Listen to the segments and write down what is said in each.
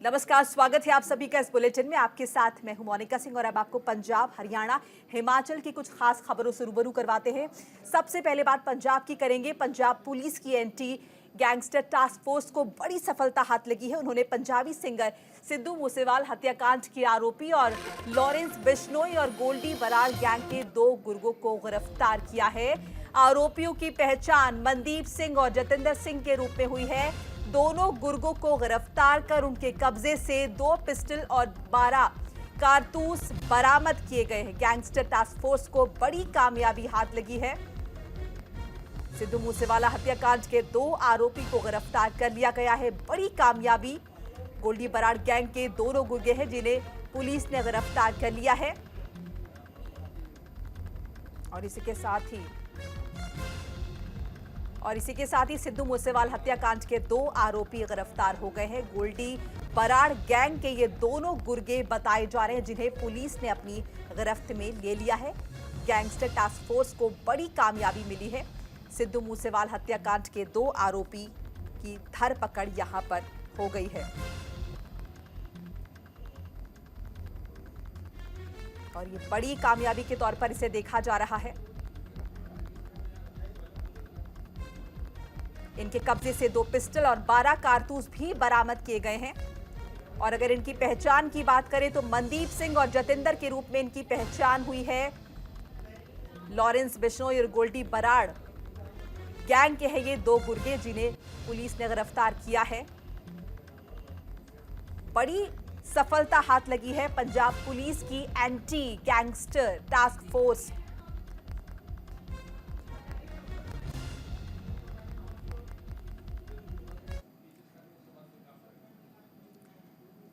नमस्कार, स्वागत है आप सभी का इस बुलेटिन में। आपके साथ मैं हूं मोनिका सिंह और अब आपको पंजाब, हरियाणा, हिमाचल की कुछ खास खबरों से रूबरू करवाते हैं। सबसे पहले बात पंजाब की करेंगे। पंजाब पुलिस की एंटी गैंगस्टर टास्क फोर्स को बड़ी सफलता हाथ लगी है। उन्होंने पंजाबी सिंगर सिद्धू मूसेवाल हत्याकांड के आरोपी और लॉरेंस बिश्नोई और गोल्डी बराड़ गैंग के 2 गुर्गों को गिरफ्तार किया है। आरोपियों की पहचान मनदीप सिंह और जतिंदर सिंह के रूप में हुई है। दोनों गुर्गों को गिरफ्तार कर उनके कब्जे से 2 पिस्टल और 12 कारतूस बरामद किए गए हैं। गैंगस्टर टास्क फोर्स को बड़ी कामयाबी हाथ लगी है। सिद्धू मूसेवाला हत्याकांड के 2 आरोपी को गिरफ्तार कर लिया गया है। बड़ी कामयाबी। गोल्डी बराड़ गैंग के दोनों गुर्गे हैं जिन्हें पुलिस ने गिरफ्तार कर लिया है। और इसी के साथ ही सिद्धू मूसेवाल हत्याकांड के 2 आरोपी गिरफ्तार हो गए हैं। गोल्डी बराड़ गैंग के ये दोनों गुर्गे बताए जा रहे हैं जिन्हें पुलिस ने अपनी गिरफ्त में ले लिया है। गैंगस्टर टास्क फोर्स को बड़ी कामयाबी मिली है। सिद्धू मूसेवाल हत्याकांड के 2 आरोपी की धरपकड़ यहां पर हो गई है। और ये बड़ी कामयाबी के तौर पर इसे देखा जा रहा है। इनके कब्जे से 2 पिस्टल और 12 कारतूस भी बरामद किए गए हैं। और अगर इनकी पहचान की बात करें तो मनदीप सिंह और जतिंदर के रूप में इनकी पहचान हुई है। लॉरेंस बिश्नोई और गोल्डी बराड़ गैंग के हैं ये 2 गुर्गे जिन्हें पुलिस ने गिरफ्तार किया है। बड़ी सफलता हाथ लगी है पंजाब पुलिस की एंटी गैंगस्टर टास्क फोर्स।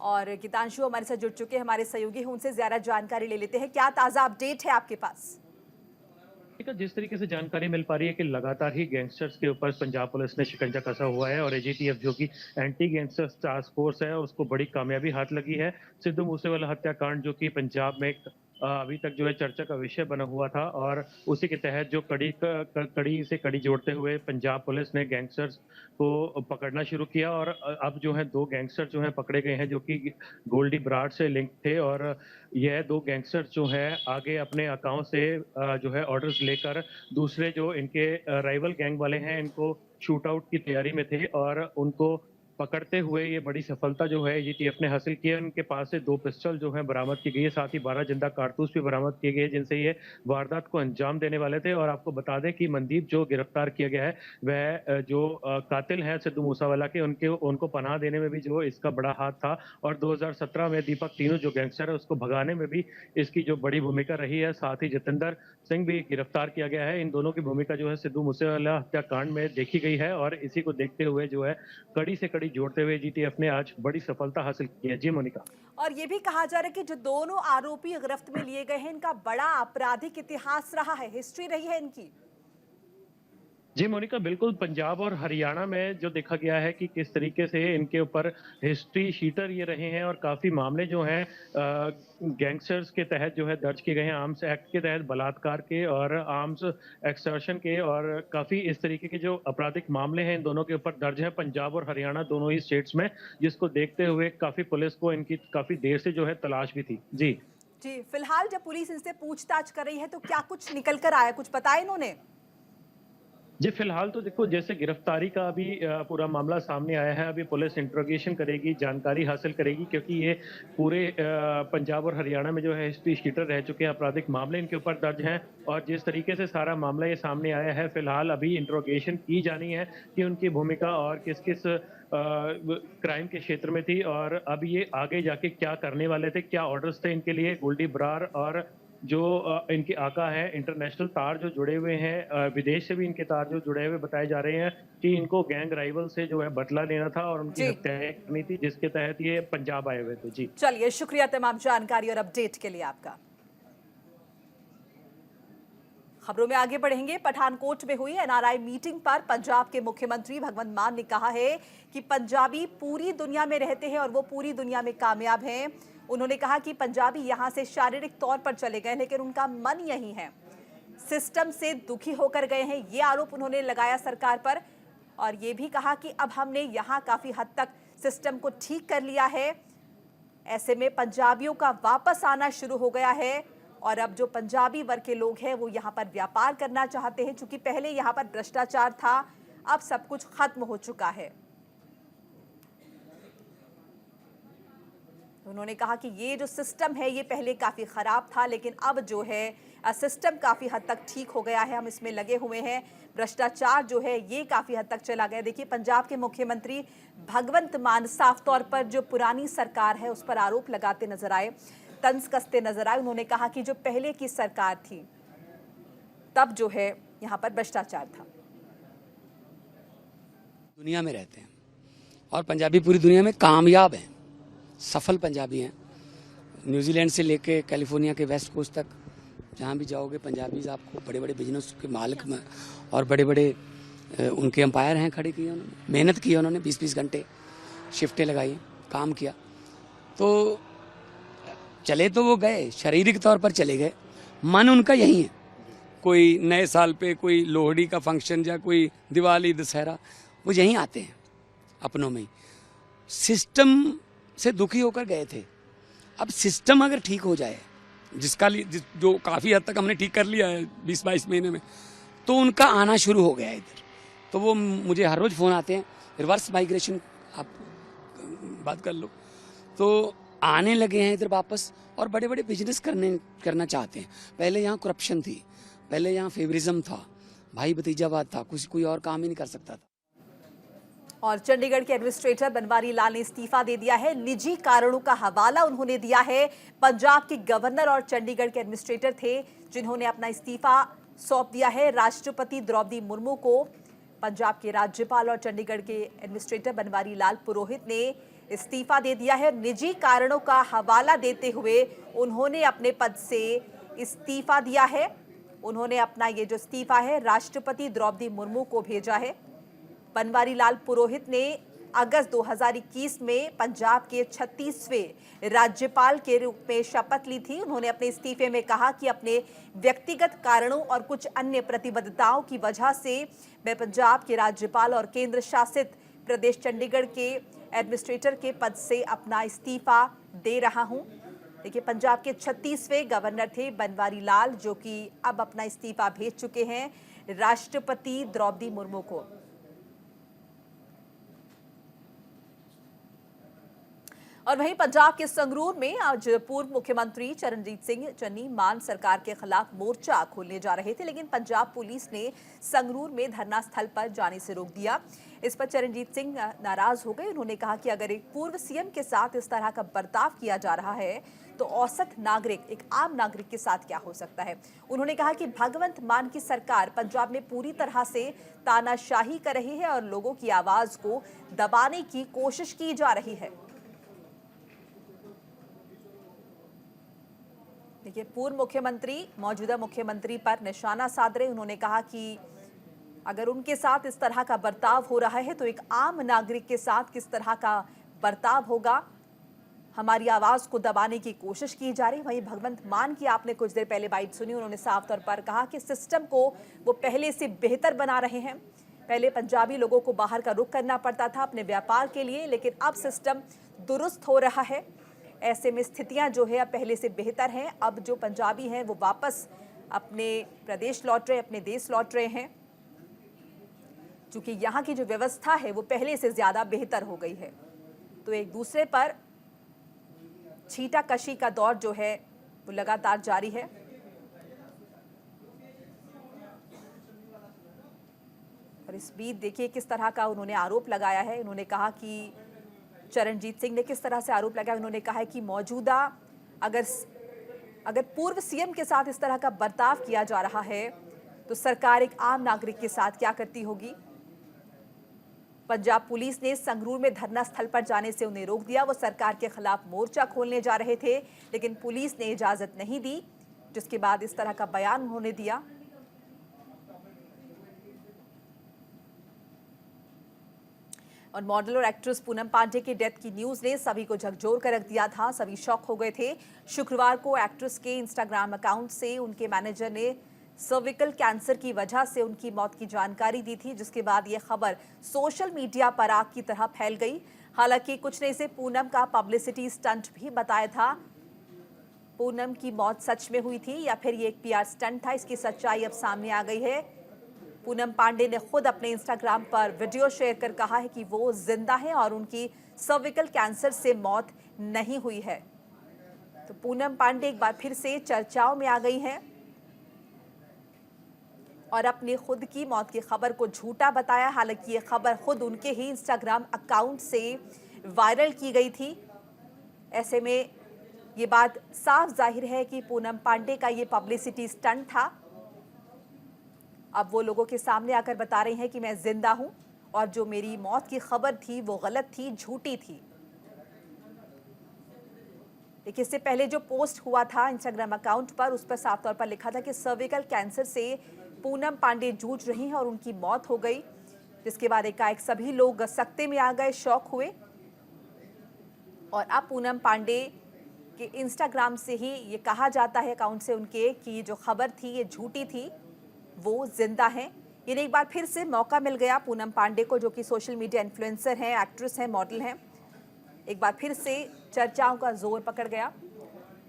और गीतांशु हमारे साथ जुड़ चुके हैं, हमारे सहयोगी हैं, उनसे ज्यादा जानकारी ले लेते हैं। क्या ताजा अपडेट है आपके पास? जिस तरीके से जानकारी मिल पा रही है कि लगातार ही गैंगस्टर्स के ऊपर पंजाब पुलिस ने शिकंजा कसा हुआ है और एजीटीएफ जो कि एंटी गैंगस्टर्स टास्क फोर्स है उसको बड़ी कामयाबी हाथ लगी है। सिद्धू मूसेवाला हत्याकांड जो कि पंजाब में अभी तक जो है चर्चा का विषय बना हुआ था और उसी के तहत जो कड़ी से कड़ी जोड़ते हुए पंजाब पुलिस ने गैंगस्टर्स को पकड़ना शुरू किया और अब जो है 2 गैंगस्टर जो है पकड़े गए हैं जो कि गोल्डी बराड़ से लिंक थे और यह 2 गैंगस्टर्स जो है आगे अपने अकाउंट से जो है ऑर्डर्स लेकर दूसरे जो इनके राइवल गैंग वाले हैं इनको शूट आउट की तैयारी में थे और उनको पकड़ते हुए ये बड़ी सफलता जो है एजीटीएफ ने हासिल की है। उनके पास से 2 पिस्टल जो है बरामद की गई है, साथ ही 12 जिंदा कारतूस भी बरामद किए गए जिनसे ये वारदात को अंजाम देने वाले थे। और आपको बता दें कि मनदीप जो गिरफ्तार किया गया है वह जो कातिल है सिद्धू मूसेवाला के उनको पनाह देने में भी जो इसका बड़ा हाथ था और 2017 में दीपक तीनों जो गैंगस्टर है उसको भगाने में भी इसकी जो बड़ी भूमिका रही है। साथ ही जतिंदर सिंह भी गिरफ्तार किया गया है। इन दोनों की भूमिका जो है सिद्धू मूसेवाला हत्याकांड में देखी गई है और इसी को देखते हुए जो है कड़ी से कड़ी जोड़ते हुए जीटीएफ ने आज बड़ी सफलता हासिल की है। जी मोनिका। और ये भी कहा जा रहा है कि जो दोनों आरोपी गिरफ्त में लिए गए हैं इनका बड़ा आपराधिक इतिहास रहा है, हिस्ट्री रही है इनकी। जी मोनिका, बिल्कुल पंजाब और हरियाणा में जो देखा गया है कि किस तरीके से इनके ऊपर हिस्ट्री शीटर ये रहे हैं और काफ़ी मामले जो हैं गैंगस्टर्स के तहत जो है दर्ज किए गए हैं। आर्म्स एक्ट के तहत बलात्कार के और आर्म्स एक्सटॉर्शन के और काफ़ी इस तरीके के जो आपराधिक मामले हैं इन दोनों के ऊपर दर्ज है पंजाब और हरियाणा दोनों ही स्टेट्स में, जिसको देखते हुए काफ़ी पुलिस को इनकी काफ़ी देर से जो है तलाश भी थी। जी जी, फिलहाल जब पुलिस इनसे पूछताछ कर रही है तो क्या कुछ निकल कर आया, कुछ बताया इन्होंने? जी, फिलहाल तो देखो जैसे गिरफ्तारी का अभी पूरा मामला सामने आया है, अभी पुलिस इंट्रोगेशन करेगी, जानकारी हासिल करेगी क्योंकि ये पूरे पंजाब और हरियाणा में जो है हिस्ट्री शीटर रह चुके हैं, आपराधिक मामले इनके ऊपर दर्ज हैं और जिस तरीके से सारा मामला ये सामने आया है, फिलहाल अभी इंट्रोगेशन की जानी है कि उनकी भूमिका और किस-किस क्राइम के क्षेत्र में थी और अब ये आगे जाके क्या करने वाले थे, क्या ऑर्डर्स थे इनके लिए। गोल्डी बराड़ और जो इनके आका हैं इंटरनेशनल तार जो जुड़े हुए हैं, विदेश से भी इनके तार जो जुड़े हुए बताए जा रहे हैं कि इनको गैंग राइवल से जो है बदला लेना था और उनकी जी, हत्याएं करनी थी जिसके तहत ये पंजाब आए हुए थे। जी चलिए, शुक्रिया तमाम जानकारी और अपडेट के लिए आपका। खबरों में आगे बढ़ेंगे। पठानकोट में हुई एनआरआई मीटिंग पर पंजाब के मुख्यमंत्री भगवंत मान ने कहा है कि पंजाबी पूरी दुनिया में रहते हैं और वो पूरी दुनिया में कामयाब हैं। उन्होंने कहा कि पंजाबी यहां से शारीरिक तौर पर चले गए लेकिन उनका मन यही है। सिस्टम से दुखी होकर गए हैं, ये आरोप उन्होंने लगाया सरकार पर। और ये भी कहा कि अब हमने यहाँ काफी हद तक सिस्टम को ठीक कर लिया है। ऐसे में पंजाबियों का वापस आना शुरू हो गया है और अब जो पंजाबी वर्ग के लोग हैं वो यहाँ पर व्यापार करना चाहते हैं। चूंकि पहले यहाँ पर भ्रष्टाचार था, अब सब कुछ खत्म हो चुका है। उन्होंने कहा कि ये जो सिस्टम है ये पहले काफ़ी ख़राब था, लेकिन अब जो है सिस्टम काफ़ी हद तक ठीक हो गया है। हम इसमें लगे हुए हैं। भ्रष्टाचार जो है ये काफ़ी हद तक चला गया। देखिए, पंजाब के मुख्यमंत्री भगवंत मान साफ तौर पर जो पुरानी सरकार है उस पर आरोप लगाते नजर आए, तंज कसते नजर आए। उन्होंने कहा कि जो पहले की सरकार थी तब जो है यहाँ पर भ्रष्टाचार था। दुनिया में रहते हैं और पंजाबी पूरी दुनिया में कामयाब हैं, सफल पंजाबी हैं। न्यूजीलैंड से लेके कैलिफोर्निया के वेस्ट कोस्ट तक जहाँ भी जाओगे पंजाबीज आपको बड़े बड़े बिजनेस के मालिक में और बड़े बड़े उनके एम्पायर हैं खड़े किए उन्होंने, मेहनत की उन्होंने, 20-20 घंटे शिफ्टें लगाई, काम किया। तो चले तो वो गए, शारीरिक तौर पर चले गए, मन उनका यही है। कोई नए साल पे कोई लोहड़ी का फंक्शन या कोई दिवाली दशहरा, वो यहीं आते हैं अपनों में ही। सिस्टम से दुखी होकर गए थे। अब सिस्टम अगर ठीक हो जाए, जो काफ़ी हद तक हमने ठीक कर लिया है 20-22 महीने में, तो उनका आना शुरू हो गया है इधर। तो वो मुझे हर रोज़ फ़ोन आते हैं, रिवर्स माइग्रेशन आप बात कर लो, तो आने लगे हैं इधर वापस और बड़े बड़े बिजनेस करना चाहते हैं। पहले यहाँ करप्शन थी, पहले यहाँ फेवरिज्म था, भाई भतीजावाद था, कोई और काम ही नहीं कर सकता था। और चंडीगढ़ के एडमिनिस्ट्रेटर बनवारी लाल ने इस्तीफा दे दिया है। निजी कारणों का हवाला उन्होंने दिया है। पंजाब के गवर्नर और चंडीगढ़ के एडमिनिस्ट्रेटर थे जिन्होंने अपना इस्तीफा सौंप दिया है राष्ट्रपति द्रौपदी मुर्मू को। पंजाब के राज्यपाल और चंडीगढ़ के एडमिनिस्ट्रेटर बनवारी लाल पुरोहित ने इस्तीफा दे दिया है। निजी कारणों का हवाला देते हुए उन्होंने अपने पद से इस्तीफा दिया है। उन्होंने अपना ये जो इस्तीफा है राष्ट्रपति द्रौपदी मुर्मू को भेजा है। बनवारी लाल पुरोहित ने अगस्त 2021 में पंजाब के 36वें राज्यपाल के रूप में शपथ ली थी। उन्होंने अपने इस्तीफे में कहा कि अपने व्यक्तिगत कारणों और कुछ अन्य प्रतिबद्धताओं की वजह से मैं पंजाब के राज्यपाल और केंद्र शासित प्रदेश चंडीगढ़ के एडमिनिस्ट्रेटर के पद से अपना इस्तीफा दे रहा हूं। देखिए, पंजाब के 36वें गवर्नर थे बनवारी लाल, जो कि अब अपना इस्तीफा भेज चुके हैं राष्ट्रपति द्रौपदी मुर्मू को। और वहीं पंजाब के संगरूर में आज पूर्व मुख्यमंत्री चरणजीत सिंह चन्नी मान सरकार के खिलाफ मोर्चा खोलने जा रहे थे, लेकिन पंजाब पुलिस ने संगरूर में धरना स्थल पर जाने से रोक दिया। इस पर चरणजीत सिंह नाराज हो गए। उन्होंने कहा कि अगर एक पूर्व सीएम के साथ इस तरह का बर्ताव किया जा रहा है तो औसत नागरिक, एक आम नागरिक के साथ क्या हो सकता है। उन्होंने कहा कि भगवंत मान की सरकार पंजाब में पूरी तरह से तानाशाही कर रही है और लोगों की आवाज को दबाने की कोशिश की जा रही है। देखिए, पूर्व मुख्यमंत्री मौजूदा मुख्यमंत्री पर निशाना साध रहे। उन्होंने कहा कि अगर उनके साथ इस तरह का बर्ताव हो रहा है तो एक आम नागरिक के साथ किस तरह का बर्ताव होगा। हमारी आवाज को दबाने की कोशिश की जा रही है। वहीं भगवंत मान की आपने कुछ देर पहले बाइट सुनी। उन्होंने साफ तौर पर कहा कि सिस्टम को वो पहले से बेहतर बना रहे हैं। पहले पंजाबी लोगों को बाहर का रुख करना पड़ता था अपने व्यापार के लिए, लेकिन अब सिस्टम दुरुस्त हो रहा है। ऐसे में स्थितियां जो है अब पहले से बेहतर हैं। अब जो पंजाबी हैं वो वापस अपने प्रदेश लौट रहे, अपने देश लौट रहे हैं, क्योंकि यहाँ की जो व्यवस्था है वो पहले से ज्यादा बेहतर हो गई है। तो एक दूसरे पर छींटाकशी का दौर जो है वो लगातार जारी है। और इस बीच देखिए किस तरह का उन्होंने आरोप लगाया है। उन्होंने कहा कि चरणजीत सिंह ने किस तरह से आरोप लगाया। उन्होंने कहा है कि मौजूदा अगर पूर्व सीएम के साथ इस तरह का बर्ताव किया जा रहा है तो सरकार एक आम नागरिक के साथ क्या करती होगी। पंजाब पुलिस ने संगरूर में धरना स्थल पर जाने से उन्हें रोक दिया। वो सरकार के खिलाफ मोर्चा खोलने जा रहे थे, लेकिन पुलिस ने इजाजत नहीं दी, जिसके बाद इस तरह का बयान उन्होंने दिया। और मॉडल और एक्ट्रेस पूनम पांडे की डेथ की न्यूज ने सभी को झकझोर कर रख दिया था। सभी शॉक हो गए थे। शुक्रवार को एक्ट्रेस के इंस्टाग्राम अकाउंट से उनके मैनेजर ने सर्विकल कैंसर की वजह से उनकी मौत की जानकारी दी थी, जिसके बाद यह खबर सोशल मीडिया पर आग की तरह फैल गई। हालांकि कुछ ने इसे पूनम का पब्लिसिटी स्टंट भी बताया था। पूनम की मौत सच में हुई थी या फिर ये एक पीआर स्टंट था, इसकी सच्चाई अब सामने आ गई है। पूनम पांडे ने खुद अपने इंस्टाग्राम पर वीडियो शेयर कर कहा है कि वो जिंदा है और उनकी सर्विकल कैंसर से मौत नहीं हुई है। तो पूनम पांडे एक बार फिर से चर्चाओं में आ गई हैं और अपनी खुद की मौत की खबर को झूठा बताया। हालांकि ये खबर खुद उनके ही इंस्टाग्राम अकाउंट से वायरल की गई थी। ऐसे में ये बात साफ जाहिर है कि पूनम पांडे का ये पब्लिसिटी स्टंट था। अब वो लोगों के सामने आकर बता रही हैं कि मैं जिंदा हूं और जो मेरी मौत की खबर थी वो गलत थी, झूठी थी। देखिए, इससे पहले जो पोस्ट हुआ था इंस्टाग्राम अकाउंट पर, उस पर साफ तौर पर लिखा था कि सर्विकल कैंसर से पूनम पांडे जूझ रही हैं और उनकी मौत हो गई, जिसके बाद एकाएक सभी लोग सकते में आ गए, शॉक हुए। और अब पूनम पांडे के इंस्टाग्राम से ही ये कहा जाता है, अकाउंट से उनके, कि जो खबर थी ये झूठी थी, वो जिंदा हैं। इन्हें एक बार फिर से मौका मिल गया पूनम पांडे को, जो कि सोशल मीडिया इन्फ्लुएंसर हैं, एक्ट्रेस हैं, मॉडल हैं। एक बार फिर से चर्चाओं का जोर पकड़ गया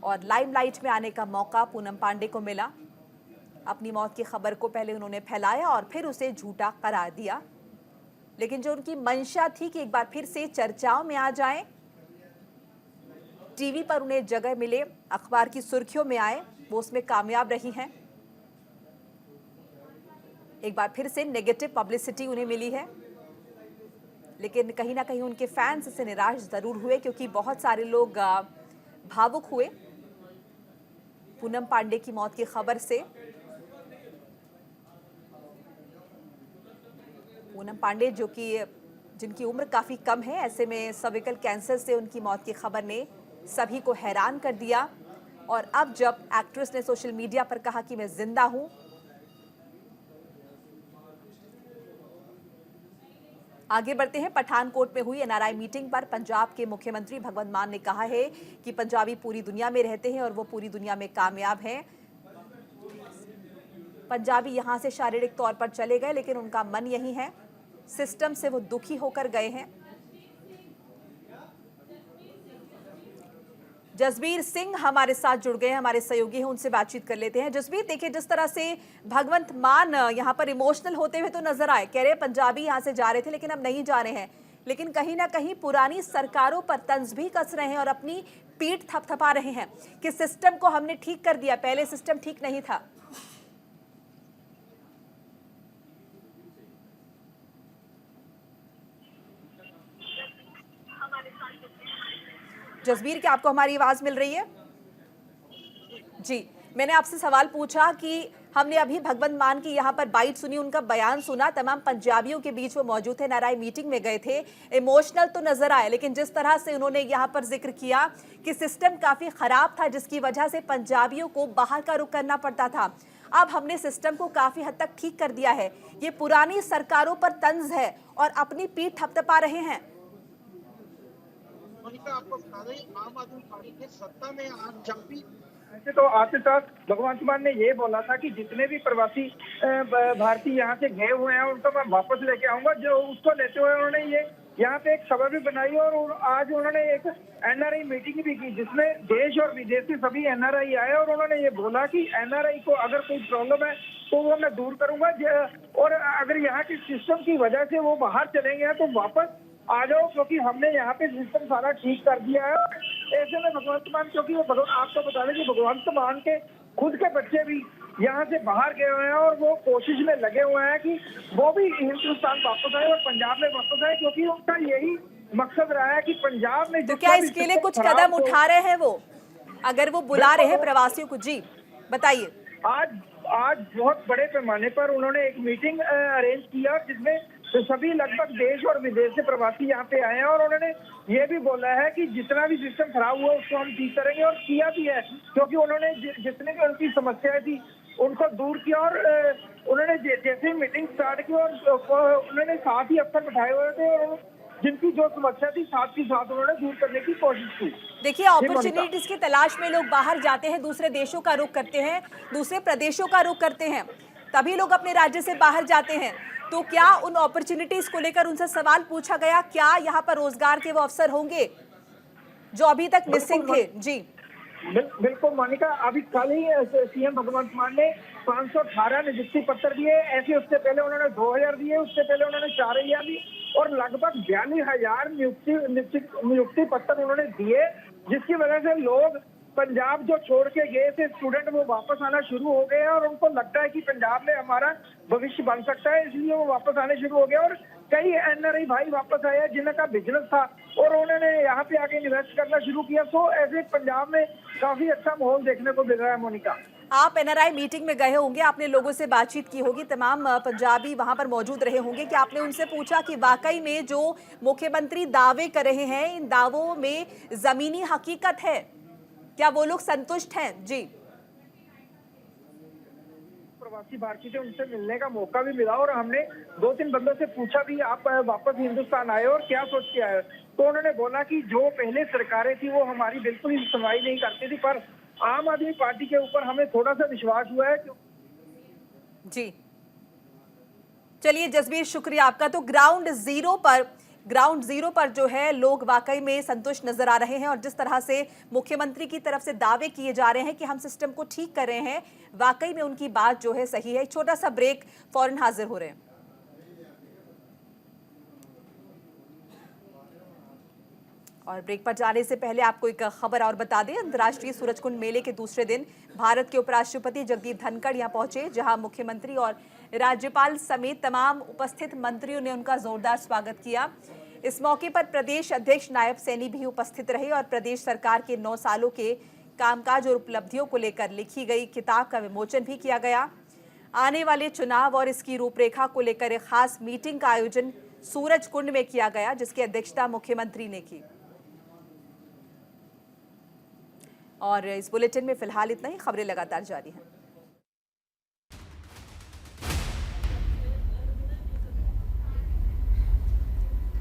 और लाइमलाइट में आने का मौका पूनम पांडे को मिला। अपनी मौत की खबर को पहले उन्होंने फैलाया और फिर उसे झूठा करार दिया। लेकिन जो उनकी मंशा थी कि एक बार फिर से चर्चाओं में आ जाएं, टीवी पर उन्हें जगह मिले, अखबार की सुर्खियों में आए, वो उसमें कामयाब रही हैं। एक बार फिर से नेगेटिव पब्लिसिटी उन्हें मिली है, लेकिन कहीं ना कहीं उनके फैंस इससे निराश जरूर हुए, क्योंकि बहुत सारे लोग भावुक हुए पूनम पांडे की मौत की खबर से। पूनम पांडे जो कि जिनकी उम्र काफी कम है, ऐसे में सर्विकल कैंसर से उनकी मौत की खबर ने सभी को हैरान कर दिया। और अब जब एक्ट्रेस ने सोशल मीडिया पर कहा कि मैं जिंदा हूं, आगे बढ़ते हैं। पठानकोट में हुई एनआरआई मीटिंग पर पंजाब के मुख्यमंत्री भगवंत मान ने कहा है कि पंजाबी पूरी दुनिया में रहते हैं और वो पूरी दुनिया में कामयाब हैं। पंजाबी यहां से शारीरिक तौर पर चले गए, लेकिन उनका मन यही है। सिस्टम से वो दुखी होकर गए हैं। जसबीर सिंह हमारे साथ जुड़ गए हैं, हमारे सहयोगी हैं, उनसे बातचीत कर लेते हैं। जसबीर, देखिए, जिस तरह से भगवंत मान यहाँ पर इमोशनल होते हुए तो नजर आए, कह रहे पंजाबी यहाँ से जा रहे थे लेकिन अब नहीं जा रहे हैं, लेकिन कहीं ना कहीं पुरानी सरकारों पर तंज भी कस रहे हैं और अपनी पीठ थपथपा रहे हैं कि सिस्टम को हमने ठीक कर दिया, पहले सिस्टम ठीक नहीं था। जसबीर, क्या आपको हमारी आवाज मिल रही है? जी, मैंने आपसे सवाल पूछा कि हमने अभी भगवंत मान की यहाँ पर बाइट सुनी, उनका बयान सुना, तमाम पंजाबियों के बीच वो मौजूद थे, एनआरआई मीटिंग में गए थे, इमोशनल तो नजर आए, लेकिन जिस तरह से उन्होंने यहाँ पर जिक्र किया कि सिस्टम काफी खराब था, जिसकी वजह से पंजाबियों को बाहर का रुख करना पड़ता था, अब हमने सिस्टम को काफी हद तक ठीक कर दिया है, ये पुरानी सरकारों पर तंज है और अपनी पीठ थपथपा रहे हैं। आपको बता दें, आम आदमी पार्टी के सत्ता में आज जब भी ऐसे तो आते साथ भगवंत मान ने ये बोला था कि जितने भी प्रवासी भारतीय यहाँ से गए हुए हैं उनको मैं वापस लेके आऊंगा। जो उसको लेते हुए उन्होंने ये यहाँ पे एक सभा भी बनाई और आज उन्होंने एक एनआरआई मीटिंग भी की, जिसमें देश और विदेश से सभी एनआरआई आए और उन्होंने ये बोला कि एनआरआई को अगर कोई प्रॉब्लम है तो वो मैं दूर करूंगा, और अगर यहाँ के सिस्टम की वजह से वो बाहर चले गए तो वापस आ जाओ, क्योंकि हमने यहाँ पे सिस्टम सारा ठीक कर दिया है। ऐसे में भगवंत मान, क्योंकि वो आपको बता दें कि भगवंत मान के खुद के बच्चे भी यहाँ से बाहर गए हुए हैं और वो कोशिश में लगे हुए हैं कि वो भी हिंदुस्तान वापस आए और पंजाब में वापस आए, क्योंकि उनका यही मकसद रहा है कि पंजाब में। तो क्या इसके लिए कुछ कदम उठा रहे हैं वो, अगर वो बुला रहे हैं प्रवासियों को? जी बताइए। आज बहुत बड़े पैमाने पर उन्होंने एक मीटिंग अरेंज किया, जिसमें तो सभी लगभग देश और विदेश से प्रवासी यहाँ पे आए हैं और उन्होंने ये भी बोला है कि जितना भी सिस्टम खराब हुआ उसको हम ठीक करेंगे, और किया भी है, क्योंकि उन्होंने जितने भी उनकी समस्याएं थी उनको दूर किया। और उन्होंने जैसे मीटिंग स्टार्ट की और उन्होंने साथ ही अफसर बैठाए हुए थे और जिनकी जो समस्या थी साथ ही साथ उन्होंने दूर करने की कोशिश की। देखिए, अपॉर्चुनिटीज की तलाश में लोग बाहर जाते हैं, दूसरे देशों का रुख करते हैं, दूसरे प्रदेशों का रुख करते हैं, तभी लोग अपने राज्य से बाहर जाते हैं। तो क्या उन अपॉर्चुनिटीज को लेकर उनसे सवाल पूछा गया? क्या यहाँ पर रोजगार के वो अवसर होंगे जो अभी तक मिसिंग थे? जी बिल्कुल मोनिका, अभी कल ही सीएम भगवंत मान ने 518 नियुक्ति पत्र दिए। ऐसे उससे पहले उन्होंने 2000 दिए, उससे पहले उन्होंने 4000 दी और लगभग 42,000 नियुक्ति पत्र उन्होंने दिए, जिसकी वजह से लोग पंजाब जो छोड़ के गए थे स्टूडेंट, वो वापस आना शुरू हो गए हैं और उनको लगता है कि पंजाब में हमारा भविष्य बन सकता है, इसलिए वो वापस आने शुरू हो गए। और कई एनआरआई भाई वापस आए जिनका बिजनेस था और उन्होंने यहाँ पे आके इन्वेस्ट करना शुरू किया। तो ऐसे पंजाब में काफी अच्छा माहौल देखने को मिल रहा है। मोनिका, आप एनआरआई मीटिंग में गए होंगे, आपने लोगों से बातचीत की होगी, तमाम पंजाबी वहां पर मौजूद रहे होंगे। कि आपने उनसे पूछा कि वाकई में जो मुख्यमंत्री दावे कर रहे हैं, इन दावों में जमीनी हकीकत है? क्या वो लोग संतुष्ट हैं? जी, प्रवासी भारतीय थे, उनसे मिलने का मौका भी मिला और हमने 2-3 बंदों से पूछा भी, आप वापस हिंदुस्तान आए और क्या सोच के आए? तो उन्होंने बोला कि जो पहले सरकारें थी वो हमारी बिल्कुल ही सुनवाई नहीं करती थी, पर आम आदमी पार्टी के ऊपर हमें थोड़ा सा विश्वास हुआ है। जी चलिए जसबीर, शुक्रिया आपका। तो ग्राउंड जीरो पर जो है लोग वाकई में संतुष्ट नजर आ रहे हैं और जिस तरह से मुख्यमंत्री की तरफ से दावे किए जा रहे हैं कि हम सिस्टम को ठीक कर रहे हैं, वाकई में उनकी बात जो है सही है। एक छोटा सा ब्रेक, फौरन हाजिर हो रहे हैं। और ब्रेक पर जाने से पहले आपको एक खबर और बता दें, अंतर्राष्ट्रीय सूरजकुंड मेले के दूसरे दिन भारत के उपराष्ट्रपति जगदीप धनखड़ यहां पहुंचे, जहां मुख्यमंत्री और राज्यपाल समेत तमाम उपस्थित मंत्रियों ने उनका जोरदार स्वागत किया। इस मौके पर प्रदेश अध्यक्ष नायब सैनी भी उपस्थित रहे और प्रदेश सरकार के 9 सालों के कामकाज और उपलब्धियों को लेकर लिखी गई किताब का विमोचन भी किया गया। आने वाले चुनाव और इसकी रूपरेखा को लेकर एक खास मीटिंग का आयोजन सूरजकुंड में किया गया, जिसकी अध्यक्षता मुख्यमंत्री ने की। और इस बुलेटिन में फिलहाल इतना ही। खबरें लगातार जारी हैं।